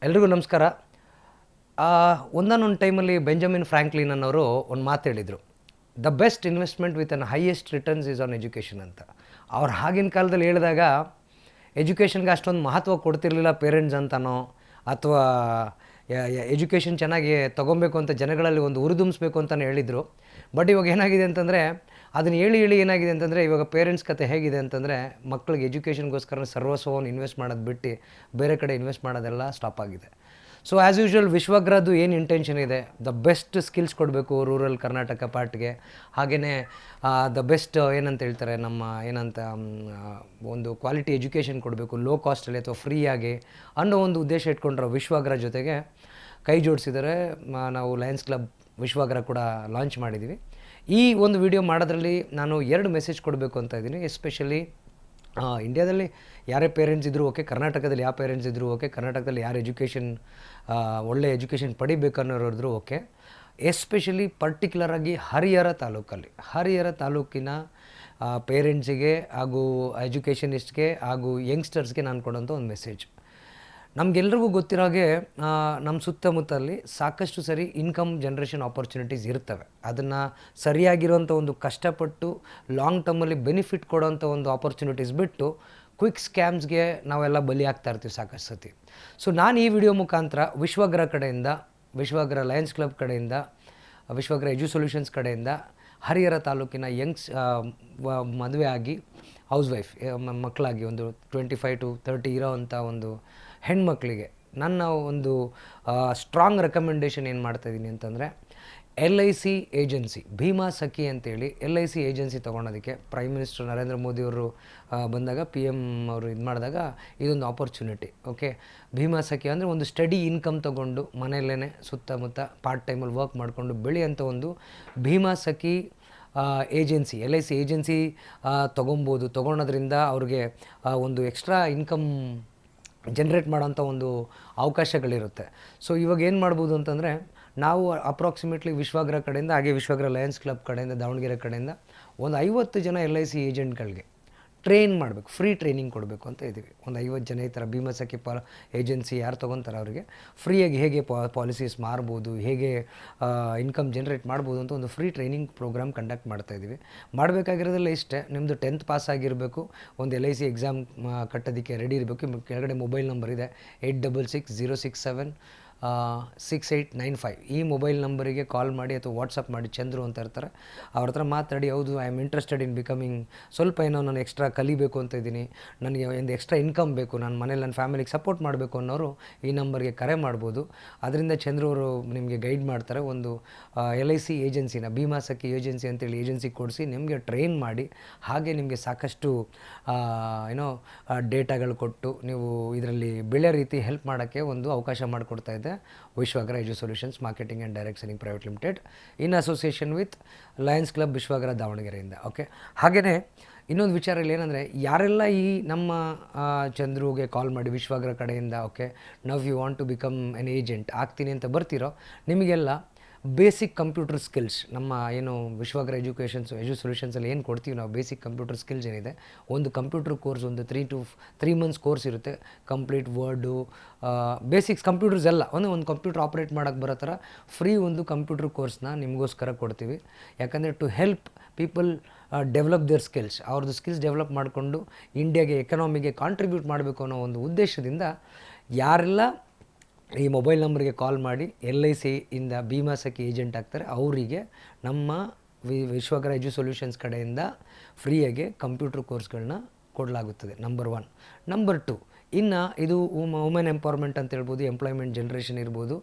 ಎಲ್ರಿಗೂ ನಮಸ್ಕಾರ. ಒಂದಾನೊಂದು ಟೈಮಲ್ಲಿ ಬೆಂಜಮಿನ್ ಫ್ರಾಂಕ್ಲಿನ್ ಅನ್ನೋರು ಒಂದು ಮಾತು ಹೇಳಿದರು, the best investment with an highest returns is on education ಅಂತ. ಅವ್ರು ಆಗಿನ ಕಾಲದಲ್ಲಿ ಹೇಳಿದಾಗ ಎಜುಕೇಷನ್ಗೆ ಅಷ್ಟೊಂದು ಮಹತ್ವ ಕೊಡ್ತಿರ್ಲಿಲ್ಲ ಪೇರೆಂಟ್ಸ್ ಅಂತನೋ, ಅಥವಾ ಎಜುಕೇಷನ್ ಚೆನ್ನಾಗಿ ತೊಗೊಬೇಕು ಅಂತ ಜನಗಳಲ್ಲಿ ಒಂದು ಹುರಿದುಂಬಿಸ್ಬೇಕು ಅಂತಲೇ ಹೇಳಿದರು. ಬಟ್ ಇವಾಗ ಏನಾಗಿದೆ ಅಂತಂದರೆ, ಅದನ್ನು ಹೇಳಿ ಏನಾಗಿದೆ ಅಂತಂದರೆ, ಇವಾಗ ಪೇರೆಂಟ್ಸ್ ಕತೆ ಹೇಗಿದೆ ಅಂತಂದರೆ, ಮಕ್ಕಳಿಗೆ ಎಜುಕೇಷನ್ಗೋಸ್ಕರ ಸರ್ವಸ್ವವನ್ನು ಇನ್ವೆಸ್ಟ್ ಮಾಡೋದು ಬಿಟ್ಟು ಬೇರೆ ಕಡೆ ಇನ್ವೆಸ್ಟ್ ಮಾಡೋದೆಲ್ಲ ಸ್ಟಾಪ್ ಆಗಿದೆ. ಸೊ ಆ್ಯಸ್ ಯೂಶ್ವಲ್ ವಿಶ್ವಗ್ರಹದ್ದು ಏನು ಇಂಟೆನ್ಷನ್ ಇದೆ, ದ ಬೆಸ್ಟ್ ಸ್ಕಿಲ್ಸ್ ಕೊಡಬೇಕು ರೂರಲ್ ಕರ್ನಾಟಕ ಪಾರ್ಟ್ಗೆ. ಹಾಗೆಯೇ ದ ಬೆಸ್ಟ್ ಏನಂತ ಹೇಳ್ತಾರೆ, ನಮ್ಮ ಏನಂತ ಒಂದು ಕ್ವಾಲಿಟಿ ಎಜುಕೇಷನ್ ಕೊಡಬೇಕು ಲೋ ಕಾಸ್ಟಲ್ಲಿ ಅಥವಾ ಫ್ರೀಯಾಗಿ ಅನ್ನೋ ಒಂದು ಉದ್ದೇಶ ಇಟ್ಕೊಂಡ್ರೆ ವಿಶ್ವಗ್ರಹ ಜೊತೆಗೆ ಕೈ ಜೋಡಿಸಿದರೆ ನಾವು ಲಯನ್ಸ್ ಕ್ಲಬ್ ವಿಶ್ವಗ್ರಹ ಕೂಡ ಲಾಂಚ್ ಮಾಡಿದ್ದೀವಿ. ಈ ಒಂದು ವಿಡಿಯೋ ಮಾಡೋದ್ರಲ್ಲಿ ನಾನು 2 ಮೆಸೇಜ್ ಕೊಡಬೇಕು ಅಂತ ಇದ್ದೀನಿ. ಎಸ್ಪೆಷಲಿ ಇಂಡಿಯಾದಲ್ಲಿ ಯಾರೇ ಪೇರೆಂಟ್ಸ್ ಇದ್ದರೂ ಓಕೆ, ಕರ್ನಾಟಕದಲ್ಲಿ ಯಾವ ಪೇರೆಂಟ್ಸ್ ಇದ್ದರೂ ಓಕೆ, ಕರ್ನಾಟಕದಲ್ಲಿ ಯಾರು ಎಜುಕೇಷನ್ ಒಳ್ಳೆ ಎಜುಕೇಷನ್ ಪಡಿಬೇಕು ಅನ್ನೋರಿದ್ರು ಓಕೆ. ಎಸ್ಪೆಷಲಿ ಪರ್ಟಿಕ್ಯುಲರಾಗಿ ಹರಿಹರ ತಾಲೂಕಿನ ಪೇರೆಂಟ್ಸಿಗೆ ಹಾಗೂ ಎಜುಕೇಷನಿಸ್ಟ್ಗೆ ಹಾಗೂ ಯಂಗ್ಸ್ಟರ್ಸ್ಗೆ ನಾನು ಕೊಡೋಂಥ ಒಂದು ಮೆಸೇಜ್. ನಮಗೆಲ್ರಿಗೂ ಗೊತ್ತಿರೋ ಹಾಗೆ ನಮ್ಮ ಸುತ್ತಮುತ್ತಲ್ಲಿ ಸಾಕಷ್ಟು ಸರಿ ಇನ್ಕಮ್ ಜನ್ರೇಷನ್ ಆಪರ್ಚುನಿಟೀಸ್ ಇರ್ತವೆ. ಅದನ್ನು ಸರಿಯಾಗಿರೋಂಥ ಒಂದು ಕಷ್ಟಪಟ್ಟು ಲಾಂಗ್ ಟರ್ಮಲ್ಲಿ ಬೆನಿಫಿಟ್ ಕೊಡೋಂಥ ಒಂದು ಆಪರ್ಚುನಿಟೀಸ್ ಬಿಟ್ಟು ಕ್ವಿಕ್ ಸ್ಕ್ಯಾಮ್ಸ್ಗೆ ನಾವೆಲ್ಲ ಬಲಿ ಆಗ್ತಾ ಇರ್ತೀವಿ ಸಾಕಷ್ಟು ಸತಿ. ಸೊ ನಾನು ಈ ವಿಡಿಯೋ ಮುಖಾಂತರ ವಿಶ್ವಗ್ರಹ ಕಡೆಯಿಂದ, ವಿಶ್ವಗ್ರಹ ಲಯನ್ಸ್ ಕ್ಲಬ್ ಕಡೆಯಿಂದ, ವಿಶ್ವಗ್ರಹ ಎಜು ಸೊಲ್ಯೂಷನ್ಸ್ ಕಡೆಯಿಂದ ಹರಿಹರ ತಾಲೂಕಿನ ಮದುವೆ ಆಗಿ ಹೌಸ್ ವೈಫ್ ಮಕ್ಕಳಾಗಿ ಒಂದು 25 to 30 ಇರೋವಂಥ ಒಂದು ಹೆಣ್ಮಕ್ಳಿಗೆ ನನ್ನ ಒಂದು ಸ್ಟ್ರಾಂಗ್ ರೆಕಮೆಂಡೇಷನ್ ಏನು ಮಾಡ್ತಾಯಿದ್ದೀನಿ ಅಂತಂದರೆ, LIC ಏಜೆನ್ಸಿ ಭೀಮಾ ಸಖಿ ಅಂತೇಳಿ LIC ಏಜೆನ್ಸಿ ತೊಗೊಳೋದಕ್ಕೆ ಪ್ರೈಮ್ ಮಿನಿಸ್ಟರ್ ನರೇಂದ್ರ ಮೋದಿಯವರು ಬಂದಾಗ PM ಅವರು ಇದು ಮಾಡಿದಾಗ ಇದೊಂದು ಆಪರ್ಚುನಿಟಿ. ಓಕೆ, ಭೀಮಾ ಸಖಿ ಅಂದರೆ ಒಂದು ಸ್ಟಡಿ ಇನ್ಕಮ್ ತೊಗೊಂಡು ಮನೆಯಲ್ಲೇ ಸುತ್ತಮುತ್ತ ಪಾರ್ಟ್ ಟೈಮಲ್ಲಿ ವರ್ಕ್ ಮಾಡಿಕೊಂಡು ಬೆಳೆಯೋಂಥ ಒಂದು ಭೀಮಾ ಸಖಿ ಏಜೆನ್ಸಿ LIC ಏಜೆನ್ಸಿ ತೊಗೊಳೋದ್ರಿಂದ ಅವ್ರಿಗೆ ಒಂದು ಎಕ್ಸ್ಟ್ರಾ ಇನ್ಕಮ್ ಜನ್ರೇಟ್ ಮಾಡೋಂಥ ಒಂದು ಅವಕಾಶಗಳಿರುತ್ತೆ. ಸೊ ಇವಾಗ ಏನು ಮಾಡ್ಬೋದು ಅಂತಂದರೆ, ನಾವು ಅಪ್ರಾಕ್ಸಿಮೇಟ್ಲಿ ವಿಶ್ವಗ್ರಹ ಕಡೆಯಿಂದ, ಹಾಗೆ ವಿಶ್ವಗ್ರಹ ಲಯನ್ಸ್ ಕ್ಲಬ್ ಕಡೆಯಿಂದ, ದಾವಣಗೆರೆ ಕಡೆಯಿಂದ ಒಂದು 50 ಜನ LIC ಏಜೆಂಟ್ಗಳಿಗೆ ಟ್ರೈನ್ ಮಾಡಬೇಕು, ಫ್ರೀ ಟ್ರೈನಿಂಗ್ ಕೊಡಬೇಕು ಅಂತ ಇದ್ದೀವಿ. ಒಂದು 50 ಜನ ಈ ಥರ ಭೀಮಾ ಸಖಿ ಏಜೆನ್ಸಿ ಯಾರು ತೊಗೊತಾರೆ ಅವರಿಗೆ ಫ್ರೀಯಾಗಿ ಹೇಗೆ ಪಾಲಿಸೀಸ್ ಮಾರ್ಬೋದು, ಹೇಗೆ ಇನ್ಕಮ್ ಜನ್ರೇಟ್ ಮಾಡ್ಬೋದು ಅಂತ ಒಂದು ಫ್ರೀ ಟ್ರೈನಿಂಗ್ ಪ್ರೋಗ್ರಾಮ್ ಕಂಡಕ್ಟ್ ಮಾಡ್ತಾಯಿದ್ದೀವಿ. ಮಾಡಬೇಕಾಗಿರೋದೆಲ್ಲ ಇಷ್ಟೇ, ನಿಮ್ಮದು 10th ಪಾಸ್ ಆಗಿರಬೇಕು, ಒಂದು LIC ಎಕ್ಸಾಮ್ ಕಟ್ಟೋದಕ್ಕೆ ರೆಡಿ ಇರಬೇಕು. ಕೆಳಗಡೆ ಮೊಬೈಲ್ ನಂಬರ್ ಇದೆ 8660676895. ಈ ಮೊಬೈಲ್ ನಂಬರಿಗೆ ಕಾಲ್ ಮಾಡಿ ಅಥವಾ ವಾಟ್ಸಪ್ ಮಾಡಿ, ಚಂದ್ರು ಅಂತ ಇರ್ತಾರೆ, ಅವ್ರ ಹತ್ರ ಮಾತಾಡಿ, ಹೌದು I am interested in becoming, ಸ್ವಲ್ಪ ಏನೋ ನಾನು ಎಕ್ಸ್ಟ್ರಾ ಕಲಿಬೇಕು ಅಂತ ಇದ್ದೀನಿ, ನನಗೆ ಒಂದು ಎಕ್ಸ್ಟ್ರಾ ಇನ್ಕಮ್ ಬೇಕು, ನಾನು ಮನೇಲಿ ನನ್ನ ಫ್ಯಾಮಿಲಿಗೆ ಸಪೋರ್ಟ್ ಮಾಡಬೇಕು ಅನ್ನೋರು ಈ ನಂಬರ್ಗೆ ಕರೆ ಮಾಡ್ಬೋದು. ಅದರಿಂದ ಚಂದ್ರು ಅವರು ನಿಮಗೆ ಗೈಡ್ ಮಾಡ್ತಾರೆ. ಒಂದು LIC ಏಜೆನ್ಸಿನ ಭೀಮಾ ಸಖಿ ಏಜೆನ್ಸಿ ಅಂತೇಳಿ ಏಜೆನ್ಸಿ ಕೊಡಿಸಿ ನಿಮಗೆ ಟ್ರೈನ್ ಮಾಡಿ, ಹಾಗೆ ನಿಮಗೆ ಸಾಕಷ್ಟು ಡೇಟಾಗಳು ಕೊಟ್ಟು ನೀವು ಇದರಲ್ಲಿ ಬೆಳೆ ರೀತಿ ಹೆಲ್ಪ್ ಮಾಡೋಕ್ಕೆ ಒಂದು ಅವಕಾಶ ಮಾಡಿಕೊಡ್ತಾ ಇದೆ Vishwagraha edu solutions marketing and direct selling private limited in association with lions club Vishwagraha ದಾವಣಗೆರೆಯಿಂದ. ಓಕೆ, ಹಾಗೆಯೇ ಇನ್ನೊಂದು ವಿಚಾರ ಇಲ್ಲಿ ಏನಂದರೆ, ಯಾರೆಲ್ಲ ಈ ನಮ್ಮ ಚಂದ್ರುಗೆ ಕಾಲ್ ಮಾಡಿ ವಿಶ್ವಗ್ರಹ ಕಡೆಯಿಂದ okay now you want to become an agent ಆಗ್ತೀನಿ ಅಂತ ಬರ್ತಿರೋ, ನಿಮಗೆಲ್ಲ ಬೇಸಿಕ್ ಕಂಪ್ಯೂಟರ್ ಸ್ಕಿಲ್ಸ್ ನಮ್ಮ ಏನು ವಿಶ್ವಗ್ರಹ ಎಜು ಸೊಲ್ಯೂಷನ್ಸಲ್ಲಿ ಏನು ಕೊಡ್ತೀವಿ ನಾವು, ಬೇಸಿಕ್ ಕಂಪ್ಯೂಟರ್ ಸ್ಕಿಲ್ಸ್ ಏನಿದೆ, ಒಂದು ಕಂಪ್ಯೂಟರ್ ಕೋರ್ಸ್ ಒಂದು 3 months ಕೋರ್ಸ್ ಇರುತ್ತೆ. ಕಂಪ್ಲೀಟ್ ವರ್ಡು, ಬೇಸಿಕ್ಸ್ ಕಂಪ್ಯೂಟರ್ಸ್ ಎಲ್ಲ ಒಂದು ಕಂಪ್ಯೂಟರ್ ಆಪ್ರೇಟ್ ಮಾಡೋಕ್ಕೆ ಬರೋ ಥರ ಫ್ರೀ ಒಂದು ಕಂಪ್ಯೂಟರ್ ಕೋರ್ಸ್ನ ನಿಮಗೋಸ್ಕರ ಕೊಡ್ತೀವಿ. ಯಾಕಂದರೆ to help people develop their skills, ಅವ್ರದ್ದು ಸ್ಕಿಲ್ಸ್ ಡೆವಲಪ್ ಮಾಡಿಕೊಂಡು ಇಂಡಿಯಾಗೆ ಎಕನಾಮಿಗೆ ಕಾಂಟ್ರಿಬ್ಯೂಟ್ ಮಾಡಬೇಕು ಅನ್ನೋ ಒಂದು ಉದ್ದೇಶದಿಂದ ಯಾರೆಲ್ಲ ಈ ಮೊಬೈಲ್ ನಂಬರ್ಗೆ ಕಾಲ್ ಮಾಡಿ LIC ಇಂದ ಭೀಮಾ ಸಖಿ ಏಜೆಂಟ್ ಆಗ್ತಾರೆ, ಅವರಿಗೆ ನಮ್ಮ ವಿಶ್ವಗ್ರಹ ಎಜು ಸೊಲ್ಯೂಷನ್ಸ್ ಕಡೆಯಿಂದ ಫ್ರೀಯಾಗಿ ಕಂಪ್ಯೂಟರ್ ಕೋರ್ಸ್ಗಳನ್ನ ಕೊಡಲಾಗುತ್ತದೆ. ನಂಬರ್ 1. ನಂಬರ್ 2, ಇನ್ನು ಇದು ವುಮೆನ್ ಎಂಪವರ್ಮೆಂಟ್ ಅಂತ ಹೇಳ್ಬೋದು, ಎಂಪ್ಲಾಯ್ಮೆಂಟ್ ಜನ್ರೇಷನ್ ಇರ್ಬೋದು,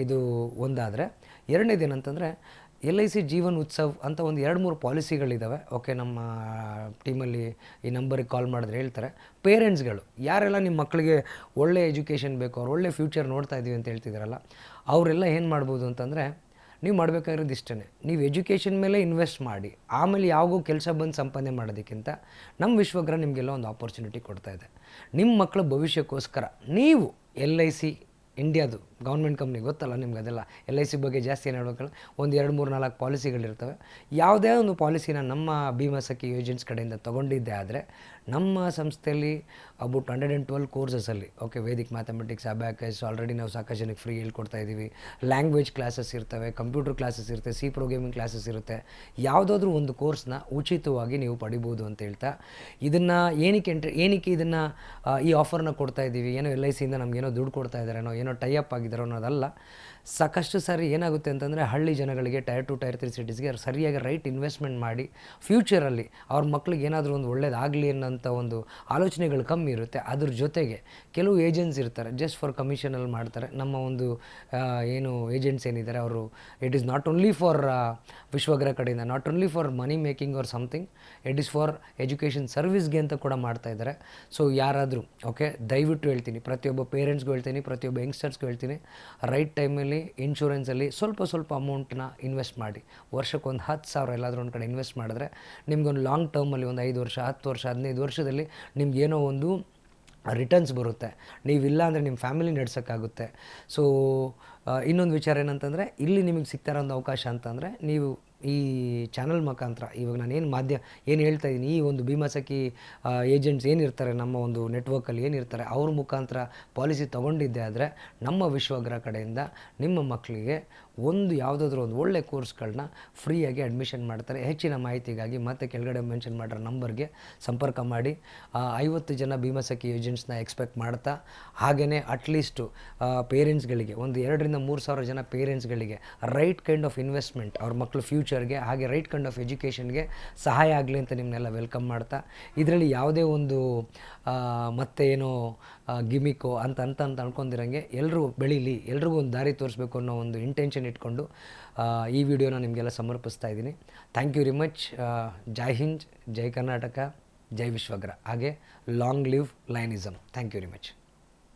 ಇದು ಒಂದಾದರೆ. ಎರಡನೇದು ಏನಂತಂದರೆ, LIC ಜೀವನ್ ಉತ್ಸವ್ ಅಂತ ಒಂದು 2-3 ಪಾಲಿಸಿಗಳಿದ್ದಾವೆ. ಓಕೆ, ನಮ್ಮ ಟೀಮಲ್ಲಿ ಈ ನಂಬರಿಗೆ ಕಾಲ್ ಮಾಡಿದ್ರೆ ಹೇಳ್ತಾರೆ. ಪೇರೆಂಟ್ಸ್ಗಳು ಯಾರೆಲ್ಲ ನಿಮ್ಮ ಮಕ್ಕಳಿಗೆ ಒಳ್ಳೆ ಎಜುಕೇಷನ್ ಬೇಕು, ಅವ್ರು ಒಳ್ಳೆ ಫ್ಯೂಚರ್ ನೋಡ್ತಾ ಇದ್ದೀವಿ ಅಂತ ಹೇಳ್ತಿದ್ದಾರಲ್ಲ, ಅವರೆಲ್ಲ ಏನು ಮಾಡ್ಬೋದು ಅಂತಂದರೆ, ನೀವು ಮಾಡಬೇಕಾಗಿರೋದು ಇಷ್ಟೇ, ನೀವು ಎಜುಕೇಷನ್ ಮೇಲೆ ಇನ್ವೆಸ್ಟ್ ಮಾಡಿ ಆಮೇಲೆ ಯಾವಾಗೂ ಕೆಲಸ ಬಂದು ಸಂಪಾದನೆ ಮಾಡೋದಕ್ಕಿಂತ ನಮ್ಮ ವಿಶ್ವಗ್ರಹ ನಿಮಗೆಲ್ಲ ಒಂದು ಆಪರ್ಚುನಿಟಿ ಕೊಡ್ತಾಯಿದೆ. ನಿಮ್ಮ ಮಕ್ಕಳ ಭವಿಷ್ಯಕ್ಕೋಸ್ಕರ ನೀವು LIC ಇಂಡಿಯಾದು ಗೌರ್ಮೆಂಟ್ ಕಂಪ್ನಿ ಗೊತ್ತಲ್ಲ ನಿಮ್ಗೆ ಅದೆಲ್ಲ. LIC ಬಗ್ಗೆ ಜಾಸ್ತಿ ಏನು ಹೇಳ್ಬೇಕಲ್ಲ, ಒಂದು 2-3-4 ಪಾಲಿಸಿಗಳಿರ್ತವೆ. ಯಾವುದೇ ಒಂದು ಪಾಲಿಸಿನ ನಮ್ಮ ಭೀಮಾ ಸಖಿ ಏಜೆಂಟ್ಸ್ ಕಡೆಯಿಂದ ತೊಗೊಂಡಿದ್ದೆ ಆದರೆ ನಮ್ಮ ಸಂಸ್ಥೆಯಲ್ಲಿ ಅಬೌಟ್ 112 ಕೋರ್ಸಸಲ್ಲಿ okay, vedic mathematics, abacus already ನಾವು ಸಾಕಷ್ಟು ಜನಕ್ಕೆ ಫ್ರೀ ಹೇಳ್ಕೊಡ್ತಾ ಇದ್ದೀವಿ. ಲ್ಯಾಂಗ್ವೇಜ್ ಕ್ಲಾಸಸ್ ಇರ್ತವೆ, ಕಂಪ್ಯೂಟರ್ ಕ್ಲಾಸಸ್ ಇರುತ್ತೆ, ಸಿ ಪ್ರೋಗ್ರಾಮಿಂಗ್ ಕ್ಲಾಸಸ್ ಇರುತ್ತೆ. ಯಾವುದಾದ್ರೂ ಒಂದು ಕೋರ್ಸ್ನ ಉಚಿತವಾಗಿ ನೀವು ಪಡಿಬೋದು ಅಂತ ಹೇಳ್ತಾ, ಇದನ್ನು ಏನಕ್ಕೆ ಇದನ್ನು ಈ ಆಫರ್ನ ಕೊಡ್ತಾ ಇದ್ದೀವಿ, ಏನೋ LICಯಿಂದ ನಮಗೇನೋ ದುಡ್ಡು ಕೊಡ್ತಾ ಇದ್ದಾರೇನೋ, ಏನೋ ಟೈ ಅಪ್ ಆಗಿದ್ದಾರೋ ಅನ್ನೋದಲ್ಲ. ಸಾಕಷ್ಟು ಸಾರಿ ಏನಾಗುತ್ತೆ ಅಂತಂದರೆ ಹಳ್ಳಿ ಜನಗಳಿಗೆ ಟೈರ್ 2 ಟೈರ್ 3 ಸಿಟೀಸ್ಗೆ ಸರಿಯಾಗಿ ರೈಟ್ ಇನ್ವೆಸ್ಟ್ಮೆಂಟ್ ಮಾಡಿ ಫ್ಯೂಚರಲ್ಲಿ ಅವ್ರ ಮಕ್ಳಿಗೆ ಏನಾದರೂ ಒಂದು ಒಳ್ಳೇದಾಗಲಿ ಅನ್ನೋಂಥ ಒಂದು ಆಲೋಚನೆಗಳು ಕಮ್ಮಿ ಇರುತ್ತೆ. ಅದ್ರ ಜೊತೆಗೆ ಕೆಲವು ಏಜೆಂಟ್ಸ್ ಇರ್ತಾರೆ ಜಸ್ಟ್ ಫಾರ್ ಕಮಿಷನಲ್ಲಿ ಮಾಡ್ತಾರೆ. ನಮ್ಮ ಒಂದು ಏನು ಏಜೆಂಟ್ಸ್ ಏನಿದ್ದಾರೆ ಅವರು it is not only for Vishwagraha ಕಡೆಯಿಂದ, not only for money making or something, it is for education ಸರ್ವಿಸ್ಗೆ ಅಂತ ಕೂಡ ಮಾಡ್ತಾ ಇದ್ದಾರೆ. ಸೊ ಯಾರಾದರೂ ಓಕೆ, ದಯವಿಟ್ಟು ಹೇಳ್ತೀನಿ, ಪ್ರತಿಯೊಬ್ಬ ಪೇರೆಂಟ್ಸ್ಗೂ ಹೇಳ್ತೀನಿ, ಪ್ರತಿಯೊಬ್ಬ ಯಂಗ್ಸ್ಟರ್ಸ್ಗೂ ಹೇಳ್ತೀನಿ, ರೈಟ್ ಟೈಮಲ್ಲಿ ಇನ್ಶೂರೆನ್ಸಲ್ಲಿ ಸ್ವಲ್ಪ ಅಮೌಂಟನ್ನ ಇನ್ವೆಸ್ಟ್ ಮಾಡಿ. ವರ್ಷಕ್ಕೆ ಒಂದು 10,000 ಎಲ್ಲಾದರೂ ಒಂದು ಕಡೆ ಇನ್ವೆಸ್ಟ್ ಮಾಡಿದ್ರೆ ನಿಮ್ಗೊಂದು ಲಾಂಗ್ ಟರ್ಮಲ್ಲಿ ಒಂದು 5 ವರ್ಷ, 10 ವರ್ಷ, 15 ವರ್ಷದಲ್ಲಿ ನಿಮ್ಗೇನೋ ಒಂದು ರಿಟರ್ನ್ಸ್ ಬರುತ್ತೆ. ನೀವಿಲ್ಲ ಅಂದರೆ ನಿಮ್ಮ ಫ್ಯಾಮಿಲಿ ನಡೆಸೋಕ್ಕಾಗುತ್ತೆ. ಸೊ ಇನ್ನೊಂದು ವಿಚಾರ ಏನಂತಂದರೆ, ಇಲ್ಲಿ ನಿಮಗೆ ಸಿಗ್ತಾ ಇರೋ ಒಂದು ಅವಕಾಶ ಅಂತಂದರೆ, ನೀವು ಈ ಚಾನಲ್ ಮುಖಾಂತರ ಇವಾಗ ನಾನು ಏನು ಹೇಳ್ತಾ ಇದ್ದೀನಿ, ಈ ಒಂದು ಭೀಮಾ ಸಖಿ ಏಜೆಂಟ್ಸ್ ಏನಿರ್ತಾರೆ ನಮ್ಮ ಒಂದು ನೆಟ್ವರ್ಕಲ್ಲಿ ಏನಿರ್ತಾರೆ, ಅವ್ರ ಮುಖಾಂತರ ಪಾಲಿಸಿ ತೊಗೊಂಡಿದ್ದೆ ಆದರೆ ನಮ್ಮ ವಿಶ್ವಗ್ರಹ ಕಡೆಯಿಂದ ನಿಮ್ಮ ಮಕ್ಕಳಿಗೆ ಯಾವುದಾದ್ರೂ ಒಂದು ಒಳ್ಳೆ ಕೋರ್ಸ್ಗಳನ್ನ ಫ್ರೀಯಾಗಿ ಅಡ್ಮಿಷನ್ ಮಾಡ್ತಾರೆ. ಹೆಚ್ಚಿನ ಮಾಹಿತಿಗಾಗಿ ಮತ್ತೆ ಕೆಳಗಡೆ ಮೆನ್ಷನ್ ಮಾಡಿರೋ ನಂಬರ್ಗೆ ಸಂಪರ್ಕ ಮಾಡಿ. 50 ಜನ ಭೀಮಾ ಸಖಿ ಏಜೆಂಟ್ಸ್ನ ಎಕ್ಸ್ಪೆಕ್ಟ್ ಮಾಡ್ತಾ, ಹಾಗೆಯೇ ಅಟ್ಲೀಸ್ಟು ಪೇರೆಂಟ್ಸ್ಗಳಿಗೆ ಒಂದು 2,000-3,000 ಜನ ಪೇರೆಂಟ್ಸ್ಗಳಿಗೆ ರೈಟ್ ಕೈಂಡ್ ಆಫ್ ಇನ್ವೆಸ್ಟ್ಮೆಂಟ್ ಅವ್ರ ಮಕ್ಕಳು ಫ್ಯೂಚರ್ಗೆ, ಹಾಗೆ ರೈಟ್ ಕೈಂಡ್ ಆಫ್ ಎಜುಕೇಷನ್ಗೆ ಸಹಾಯ ಆಗಲಿ ಅಂತ ನಿಮ್ಮನ್ನೆಲ್ಲ ವೆಲ್ಕಮ್ ಮಾಡ್ತಾ, ಇದರಲ್ಲಿ ಯಾವುದೇ ಒಂದು ಮತ್ತೆ ಏನೋ ಗಿಮಿಕೋ ಅಂತ ಅನ್ಕೊಂಡಿರಂಗೆ ಎಲ್ಲರೂ ಬೆಳೀಲಿ, ಎಲ್ರಿಗೂ ಒಂದು ದಾರಿ ತೋರಿಸ್ಬೇಕು ಅನ್ನೋ ಒಂದು ಇಂಟೆನ್ಷನ್ ಇಟ್ಕೊಂಡು ಈ ವಿಡಿಯೋನ ನಿಮಗೆಲ್ಲ ಸಮರ್ಪಿಸ್ತಾ ಇದ್ದೀನಿ. Thank you very much. Jai Hind, Jai Karnataka, Jai Vishwagraha, ಹಾಗೆ long live lionism. Thank you very much.